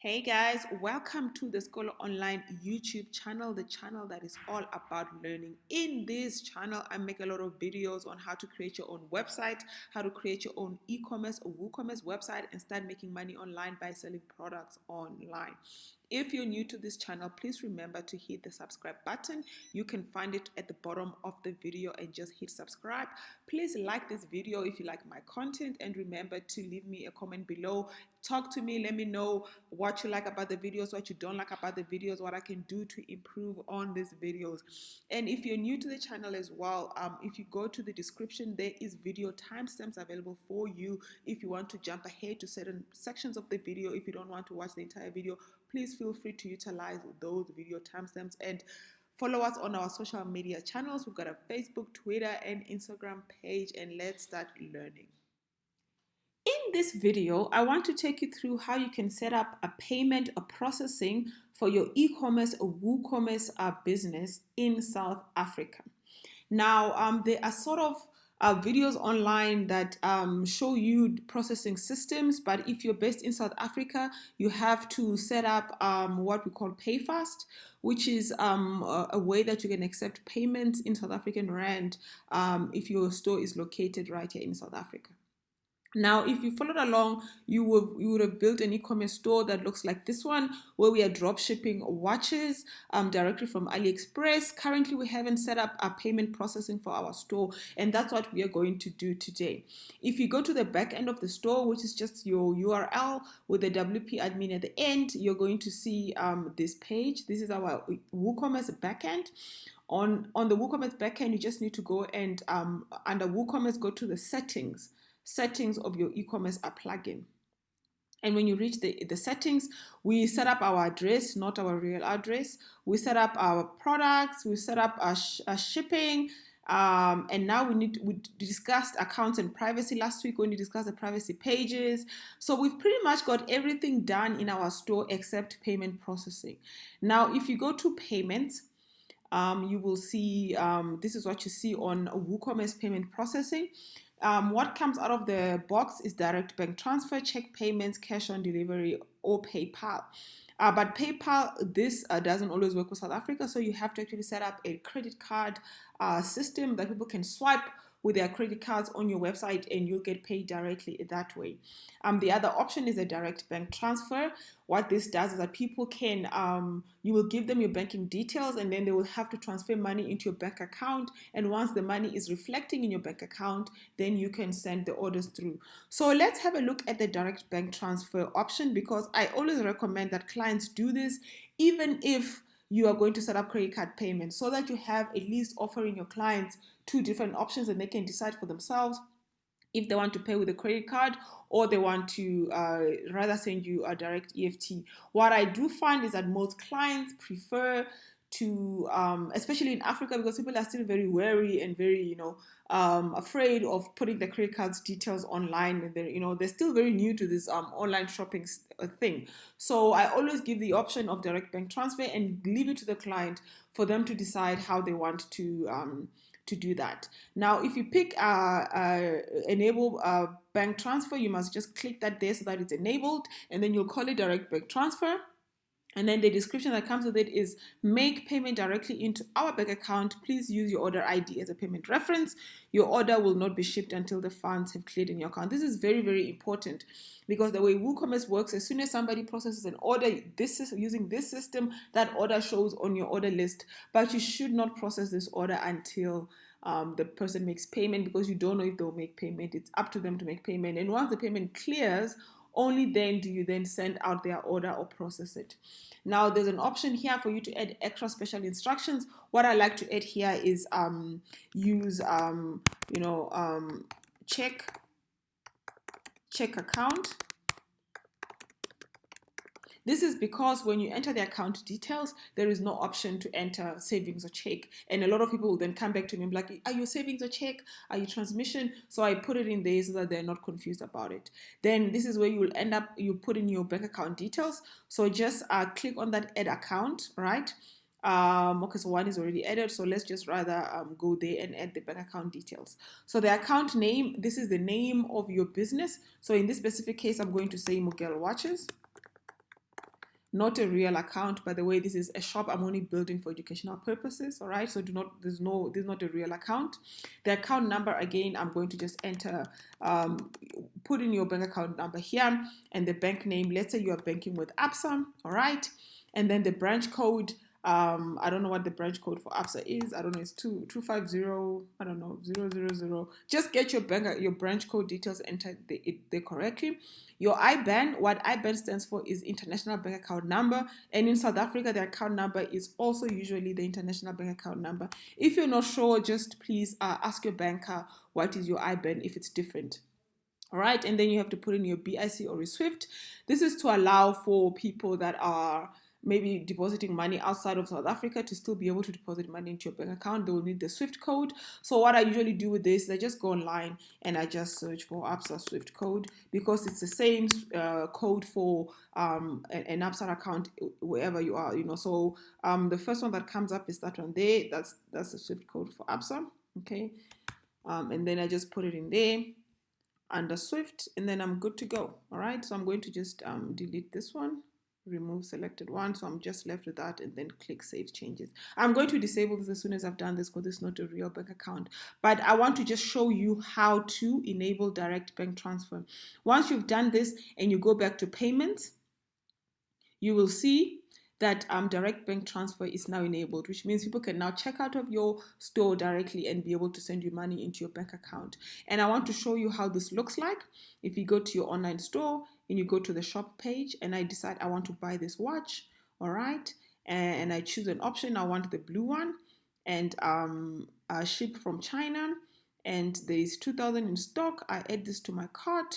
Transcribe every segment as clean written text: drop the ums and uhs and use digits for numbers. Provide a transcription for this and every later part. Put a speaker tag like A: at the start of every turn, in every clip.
A: Hey guys, welcome to the Scholar Online YouTube channel, the channel that is all about learning. In this channel, I make a lot of videos on how to create your own website, how to create your own e-commerce or WooCommerce website and start making money online by selling products online. If you're new to this channel, please remember to hit the subscribe button. You can find it at the bottom of the video and just hit subscribe. Please like this video if you like my content, and remember to leave me a comment below. Talk to me, let me know what you like about the videos, what you don't like about the videos, what I can do to improve on these videos. And if you're new to the channel as well, if you go to the description, there is video timestamps available for you if you want to jump ahead to certain sections of the video. If you don't want to watch the entire video, please feel free to utilize those video timestamps and follow us on our social media channels. We've got a Facebook, Twitter, and Instagram page, and let's start learning. In this video, I want to take you through how you can set up a payment or processing for your e-commerce or WooCommerce business in South Africa. Now, there are sort of videos online that show you processing systems, but if you're based in South Africa, you have to set up what we call Payfast, which is a way that you can accept payments in South African Rand if your store is located right here in South Africa. Now, if you followed along, you would have built an e-commerce store that looks like this one, where we are drop shipping watches directly from AliExpress. Currently, we haven't set up a payment processing for our store, and that's what we are going to do today. If you go to the back end of the store, which is just your URL with the WP admin at the end, you're going to see this page. This is our WooCommerce backend. On the WooCommerce backend, you just need to go and under WooCommerce, go to the settings of your e-commerce plugin. And when you reach the settings, we set up our address, not our real address. We set up our products, we set up our shipping, and now we discussed accounts and privacy last week when we discussed the privacy pages. So we've pretty much got everything done in our store except payment processing. Now, if you go to payments, you will see this is what you see on WooCommerce payment processing. What comes out of the box is direct bank transfer, check payments, cash on delivery, or PayPal. But PayPal, this doesn't always work with South Africa, so you have to actually set up a credit card system that people can swipe with their credit cards on your website, and you'll get paid directly that way. The other option is a direct bank transfer. What this does is that people can, you will give them your banking details, and then they will have to transfer money into your bank account. And once the money is reflecting in your bank account, then you can send the orders through. So let's have a look at the direct bank transfer option, because I always recommend that clients do this, even if you are going to set up credit card payments, so that you have at least offering your clients two different options and they can decide for themselves if they want to pay with a credit card or they want to rather send you a direct EFT. What I do find is that most clients prefer to, especially in Africa, because people are still very wary and very, afraid of putting the credit cards details online, and they're still very new to this online shopping thing. So I always give the option of direct bank transfer and leave it to the client for them to decide how they want to do that. Now, if you pick enable bank transfer, you must just click that there so that it's enabled, and then you'll call it direct bank transfer. And then the description that comes with it is make payment directly into our bank account. Please use your order ID as a payment reference. Your order will not be shipped until the funds have cleared in your account. This is very, very important, because the way WooCommerce works, as soon as somebody processes an order, using this system, that order shows on your order list. But you should not process this order until the person makes payment, because you don't know if they'll make payment. It's up to them to make payment. And once the payment clears, only then do you then send out their order or process it. Now, there's an option here for you to add extra special instructions. What I like to add here is use check account. This is because when you enter the account details, there is no option to enter savings or check. And a lot of people will then come back to me and be like, are you savings or check? Are you transmission? So I put it in there so that they're not confused about it. Then this is where you will end up, you put in your bank account details. So just click on that add account, right? Okay, so one is already added, so let's just rather go there and add the bank account details. So the account name, this is the name of your business. So in this specific case, I'm going to say Mugel Watches. not a real account. By the way, this is a shop I'm only building for educational purposes. All right, so this is not a real account. The account number, again, I'm going to just enter, put in your bank account number here, and the bank name. Let's say you are banking with ABSA. All right, and then the branch code. I don't know what the branch code for ABSA is. I don't know. It's 250. I don't know, 000. Just get your branch code details entered there correctly. Your IBAN, what IBAN stands for is International Bank Account Number. And in South Africa, the account number is also usually the International Bank Account Number. If you're not sure, just please ask your banker what is your IBAN if it's different. All right, and then you have to put in your BIC or your SWIFT. This is to allow for people that are maybe depositing money outside of South Africa to still be able to deposit money into your bank account. They will need the SWIFT code. So what I usually do with this is I just go online and I just search for ABSA SWIFT code, because it's the same code for an ABSA account wherever you are. So the first one that comes up is that one there. That's the SWIFT code for ABSA. Okay, and then I just put it in there under SWIFT, and then I'm good to go. All right, so I'm going to just delete this one, remove selected one, so I'm just left with that, and then click Save Changes. I'm going to disable this as soon as I've done this, because this is not a real bank account, but I want to just show you how to enable direct bank transfer. Once you've done this and you go back to payments, you will see that direct bank transfer is now enabled, which means people can now check out of your store directly and be able to send you money into your bank account. And I want to show you how this looks like. If you go to your online store and you go to the shop page, and I decide I want to buy this watch, all right, and I choose an option. I want the blue one, and ship from China, and there is 2,000 in stock. I add this to my cart,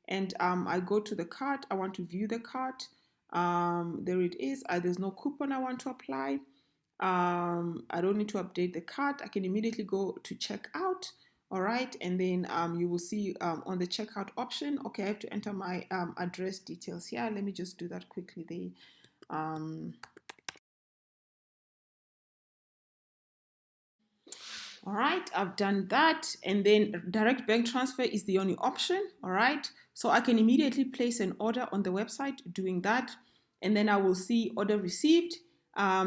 A: and I go to the cart. I want to view the cart. There it is. There's no coupon I want to apply. I don't need to update the cart. I can immediately go to checkout. All right, and then you will see on the checkout option, okay, I have to enter my address details here. Let me just do that quickly there. All right, I've done that, and then direct bank transfer is the only option. All right, so I can immediately place an order on the website doing that, and then I will see order received.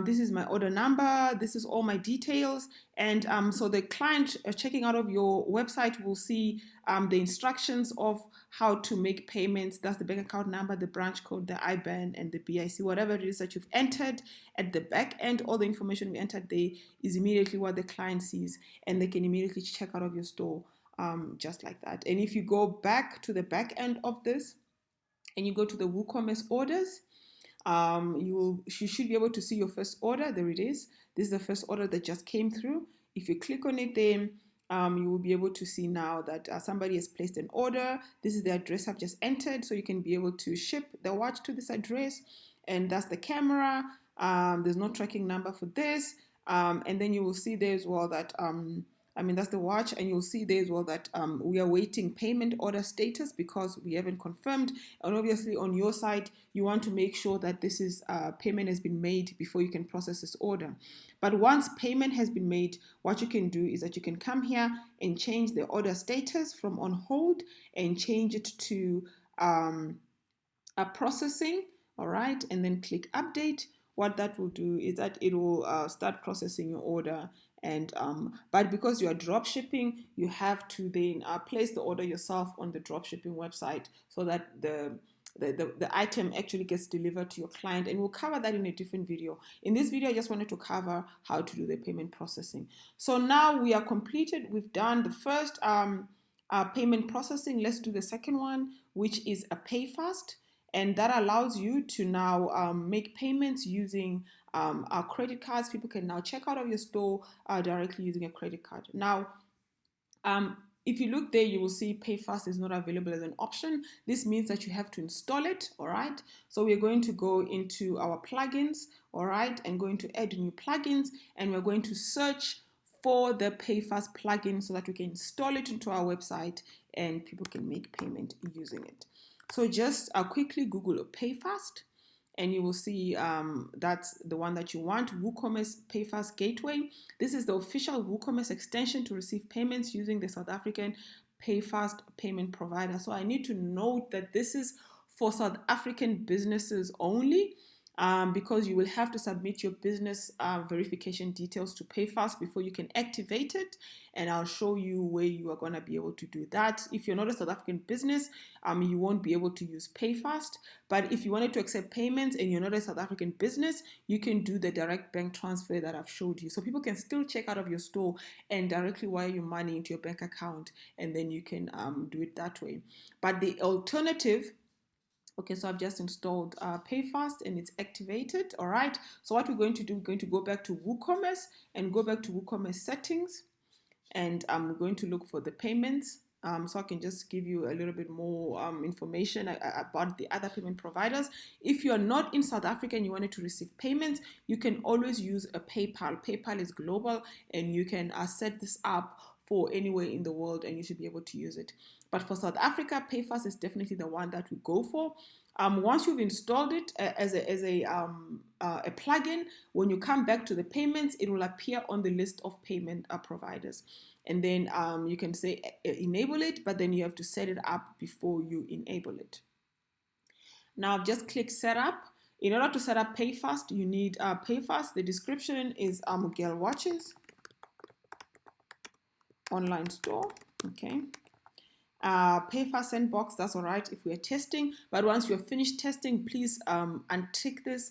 A: This is my order number. This is all my details, and so the client checking out of your website will see the instructions of how to make payments. That's the bank account number, the branch code, the IBAN, and the BIC, whatever it is that you've entered at the back end. All the information we entered there is immediately what the client sees, and they can immediately check out of your store just like that. And if you go back to the back end of this and you go to the WooCommerce orders, you should be able to see your first order. There it is. This is the first order that just came through. If you click on it, then you will be able to see now that somebody has placed an order. This is the address I've just entered, so you can be able to ship the watch to this address, and that's the camera. There's no tracking number for this, and then you will see there as well that that's the watch, and you'll see there as well that we are waiting payment order status because we haven't confirmed. And obviously on your side, you want to make sure that this is payment has been made before you can process this order. But once payment has been made, what you can do is that you can come here and change the order status from on hold and change it to processing, all right, and then click update. What that will do is that it will start processing your order. And but because you are drop shipping, you have to then place the order yourself on the drop shipping website so that the item actually gets delivered to your client, and we'll cover that in a different video. In this video, I just wanted to cover how to do the payment processing. So now we are completed. We've done the first payment processing. Let's do the second one, which is a Payfast. And that allows you to now make payments using our credit cards. People can now check out of your store directly using a credit card. Now, if you look there, you will see Payfast is not available as an option. This means that you have to install it, all right? So we're going to go into our plugins, all right, and going to add new plugins, and we're going to search for the Payfast plugin so that we can install it into our website and people can make payment using it. So just quickly Google Payfast, and you will see that's the one that you want, WooCommerce Payfast Gateway. This is the official WooCommerce extension to receive payments using the South African Payfast payment provider. So I need to note that this is for South African businesses only. because you will have to submit your business verification details to Payfast before you can activate it. And I'll show you where you are going to be able to do that. If you're not a South African business, you won't be able to use Payfast. But if you wanted to accept payments and you're not a South African business, you can do the direct bank transfer that I've showed you. So people can still check out of your store and directly wire your money into your bank account, and then you can do it that way. But the alternative, okay, so I've just installed Payfast and it's activated. All right. So what we're going to do, we're going to go back to WooCommerce and go back to WooCommerce settings. And we're going to look for the payments. So I can just give you a little bit more information about the other payment providers. If you're not in South Africa and you wanted to receive payments, you can always use a PayPal. PayPal is global, and you can set this up for anywhere in the world, and you should be able to use it. But for South Africa, Payfast is definitely the one that we go for. Once you've installed it as a plugin, when you come back to the payments, it will appear on the list of payment providers. And then you can say enable it, but then you have to set it up before you enable it. Now just click setup. In order to set up Payfast, you need Payfast. The description is Girl Watches Online Store. Okay. Payfast sandbox, that's all right if we're testing, but once you're finished testing, please untick this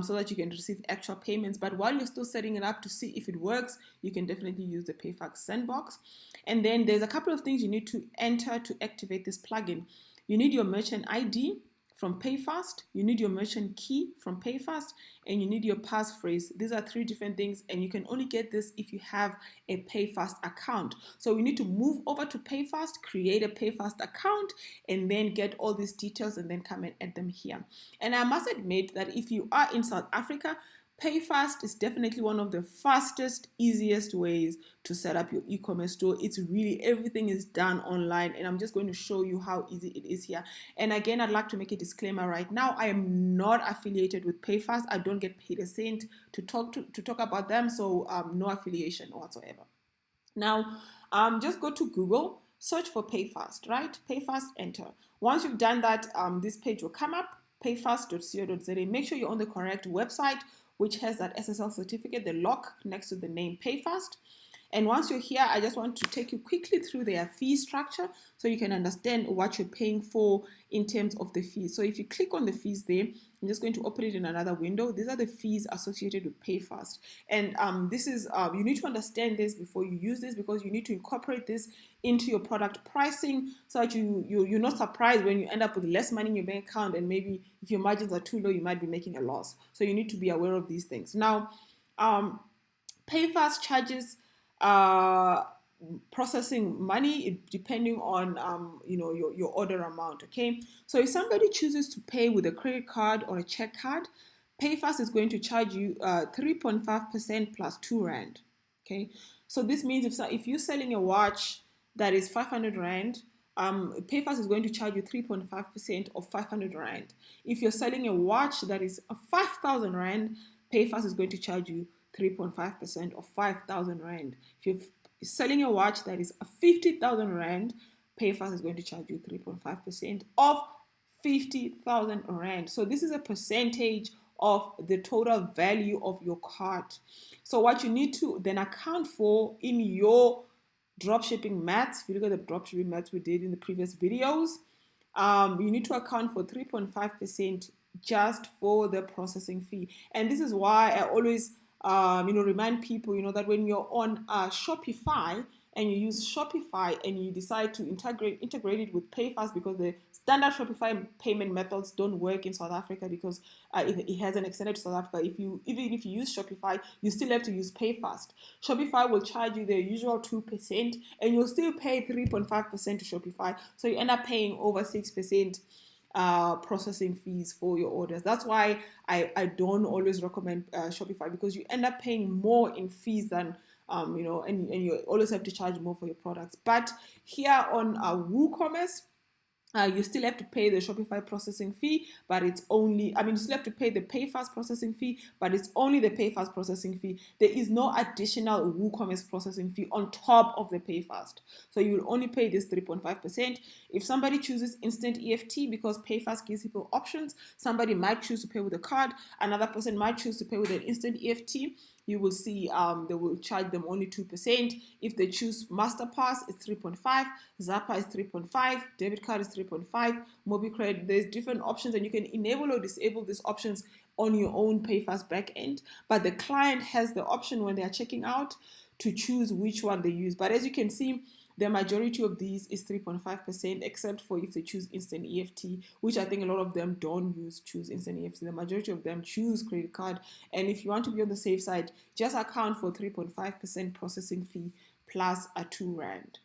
A: so that you can receive actual payments. But while you're still setting it up to see if it works, you can definitely use the Payfast sandbox. And then there's a couple of things you need to enter to activate this plugin. You need your merchant ID from Payfast, you need your merchant key from Payfast, and you need your passphrase. These are 3 different things, and you can only get this if you have a Payfast account. So we need to move over to Payfast, create a Payfast account, and then get all these details and then come and add them here. And I must admit that if you are in South Africa, Payfast is definitely one of the fastest, easiest ways to set up your e-commerce store. It's really, everything is done online, and I'm just going to show you how easy it is here. And again, I'd like to make a disclaimer right now. I am not affiliated with Payfast. I don't get paid a cent to talk about them, so no affiliation whatsoever. Now, just go to Google, search for Payfast, right? Payfast, enter. Once you've done that, this page will come up, payfast.co.za. Make sure you're on the correct website, which has that SSL certificate, the lock next to the name Payfast. And once you're here, I just want to take you quickly through their fee structure so you can understand what you're paying for in terms of the fees. So if you click on the fees there, I'm just going to open it in another window. These are the fees associated with Payfast. And this is, you need to understand this before you use this, because you need to incorporate this into your product pricing so that you're not surprised when you end up with less money in your bank account, and maybe if your margins are too low, you might be making a loss. So you need to be aware of these things. Now, Payfast charges processing money depending on your order amount. Okay, so if somebody chooses to pay with a credit card or a check card, Payfast is going to charge you 3.5% plus 2 rand. Okay, so this means if you're selling a watch that is 500 rand, Payfast is going to charge you 3.5% of 500 rand. If you're selling a watch that is 5,000 rand, Payfast is going to charge you 3.5% of 5,000 rand. If you're selling a watch that is 50,000 rand, Payfast is going to charge you 3.5% of 50,000 rand. So this is a percentage of the total value of your cart. So what you need to then account for in your dropshipping maths, if you look at the dropshipping maths we did in the previous videos, you need to account for 3.5% just for the processing fee. And this is why I always remind people, that when you're on Shopify and you use Shopify and you decide to integrate it with Payfast, because the standard Shopify payment methods don't work in South Africa because it hasn't extended to South Africa. Even if you use Shopify, you still have to use Payfast. Shopify will charge you the usual 2%, and you'll still pay 3.5% to Shopify. So you end up paying over 6% processing fees for your orders. That's why I don't always recommend Shopify, because you end up paying more in fees than and you always have to charge more for your products. But here on WooCommerce, You still have to pay the Shopify processing fee, but it's only, you still have to pay the Payfast processing fee, but it's only the Payfast processing fee. There is no additional WooCommerce processing fee on top of the Payfast. So you will only pay this 3.5%. If somebody chooses instant EFT, because Payfast gives people options, somebody might choose to pay with a card, another person might choose to pay with an instant EFT. You will see they will charge them only 2%. If they choose MasterPass, it's 3.5. Zappa is 3.5. Debit card is 3.5. MobiCredit, there's different options, and you can enable or disable these options on your own Payfast backend. But the client has the option when they are checking out to choose which one they use. But as you can see, the majority of these is 3.5%, except for if they choose instant EFT, which I think a lot of them don't choose instant EFT. The majority of them choose credit card. And if you want to be on the safe side, just account for 3.5% processing fee plus a 2 Rand.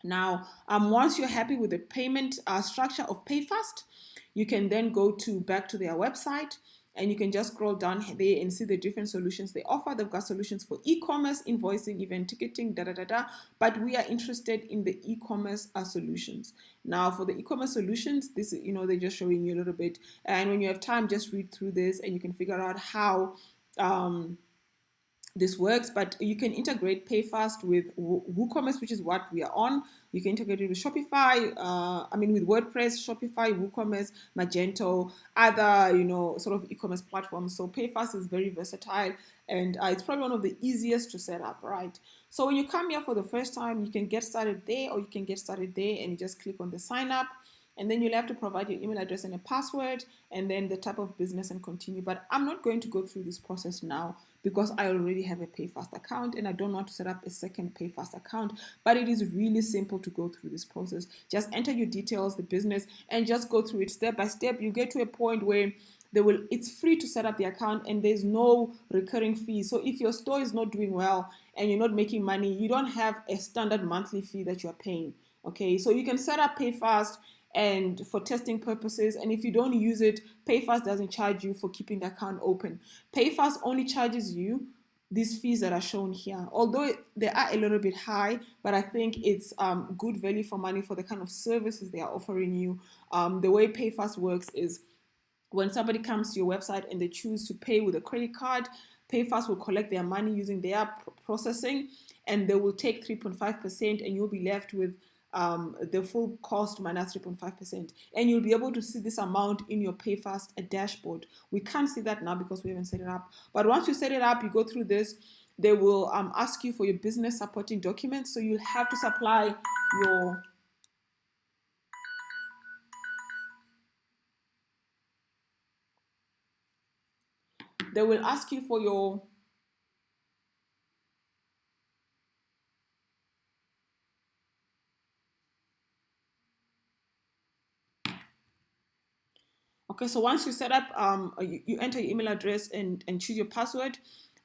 A: Now, once you're happy with the payment structure of Payfast, you can then go back to their website, and you can just scroll down there and see the different solutions they offer. They've got solutions for e-commerce, invoicing, event ticketing, but we are interested in the e-commerce solutions. Now, for the e-commerce solutions, this, they're just showing you a little bit. And when you have time, just read through this and you can figure out how this works. But you can integrate Payfast with WooCommerce, which is what we are on. You can integrate it with Shopify, with WordPress, Shopify, WooCommerce, Magento, other, sort of e-commerce platforms. So Payfast is very versatile, and it's probably one of the easiest to set up, right? So when you come here for the first time, you can get started there, or you can get started there and you just click on the sign up. And then you'll have to provide your email address and a password, and then the type of business, and continue. But I'm not going to go through this process now because I already have a Payfast account and I don't want to set up a second Payfast account. But it is really simple to go through this process. Just enter your details, the business, and just go through it step by step. You get to a point where it's free to set up the account and there's no recurring fee. So if your store is not doing well and you're not making money, you don't have a standard monthly fee that you're paying. Okay, so you can set up Payfast and for testing purposes, and if you don't use it, Payfast doesn't charge you for keeping the account open. Payfast only charges you these fees that are shown here, although they are a little bit high, but I think it's good value for money for the kind of services they are offering you. The way Payfast works is when somebody comes to your website and they choose to pay with a credit card, Payfast will collect their money using their processing, and they will take 3.5%, and you'll be left with the full cost minus 3.5%, and you'll be able to see this amount in your Payfast dashboard. We can't see that now because we haven't set it up, but once you set it up, you go through this. They will ask you for your business supporting documents, so you'll have to supply your they will ask you for your Okay, so once you set up, you enter your email address and choose your password,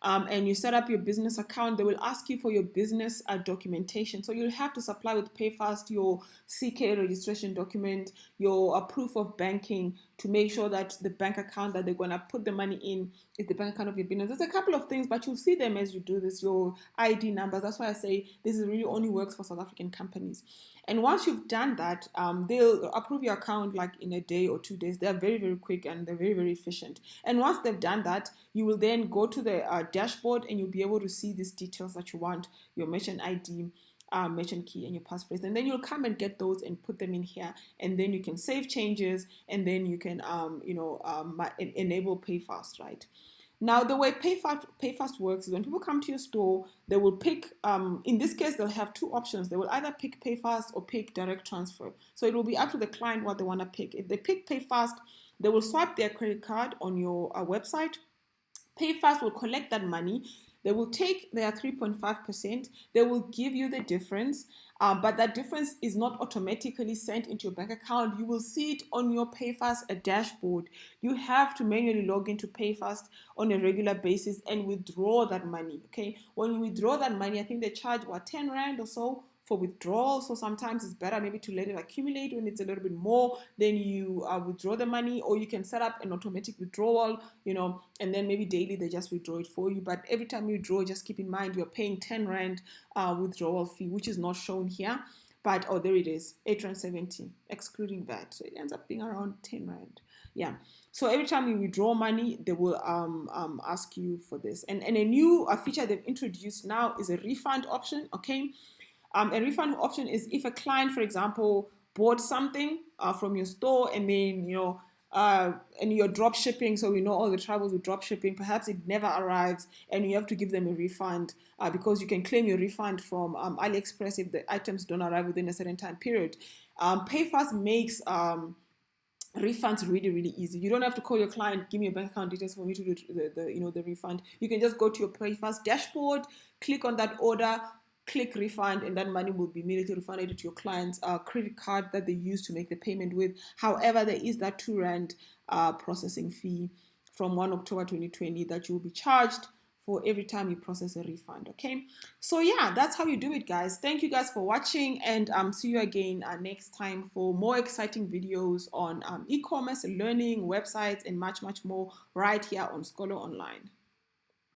A: and you set up your business account, they will ask you for your business documentation. So you'll have to supply with Payfast your CK registration document, your proof of banking, to make sure that the bank account that they're going to put the money in is the bank account of your business. There's a couple of things, but you'll see them as you do this, your ID numbers. That's why I say this is really only works for South African companies. And once you've done that, they'll approve your account like in a day or 2 days. They're very, very quick and they're very, very efficient. And once they've done that, you will then go to the dashboard and you'll be able to see these details that you want, your merchant ID, merchant key, and your passphrase. And then you'll come and get those and put them in here. And then you can save changes, and then you can, enable Payfast, right? Now, the way Payfast works is when people come to your store, they will pick, in this case, they'll have two options. They will either pick Payfast or pick direct transfer. So it will be up to the client what they want to pick. If they pick Payfast, they will swipe their credit card on your website. Payfast will collect that money. They will take their 3.5%. They will give you the difference, but that difference is not automatically sent into your bank account. You will see it on your Payfast dashboard. You have to manually log into Payfast on a regular basis and withdraw that money. Okay, when you withdraw that money, I think they charge 10 Rand or so for withdrawal. So sometimes it's better maybe to let it accumulate. When it's a little bit more, then you withdraw the money, or you can set up an automatic withdrawal, and then maybe daily they just withdraw it for you. But every time you withdraw, just keep in mind you're paying 10 Rand withdrawal fee, which is not shown here. But oh, there it is, 8.70 excluding VAT, so it ends up being around 10 rand. Yeah. So every time you withdraw money, they will ask you for this. And a new feature they've introduced now is a refund option. Okay. A refund option is if a client, for example, bought something from your store, and then and you're drop shipping, so we know all the troubles with drop shipping. Perhaps it never arrives, and you have to give them a refund because you can claim your refund from AliExpress if the items don't arrive within a certain time period. Payfast makes refunds really, really easy. You don't have to call your client, give me your bank account details for me to do the refund. You can just go to your Payfast dashboard, click on that order, click refund, and that money will be immediately refunded to your client's credit card that they use to make the payment with. However, there is that 2 rand processing fee from 1 October 2020 that you will be charged for every time you process a refund. Okay, so yeah, that's how you do it, guys. Thank you guys for watching, and see you again next time for more exciting videos on e-commerce, learning, websites, and much more right here on Scholar Online.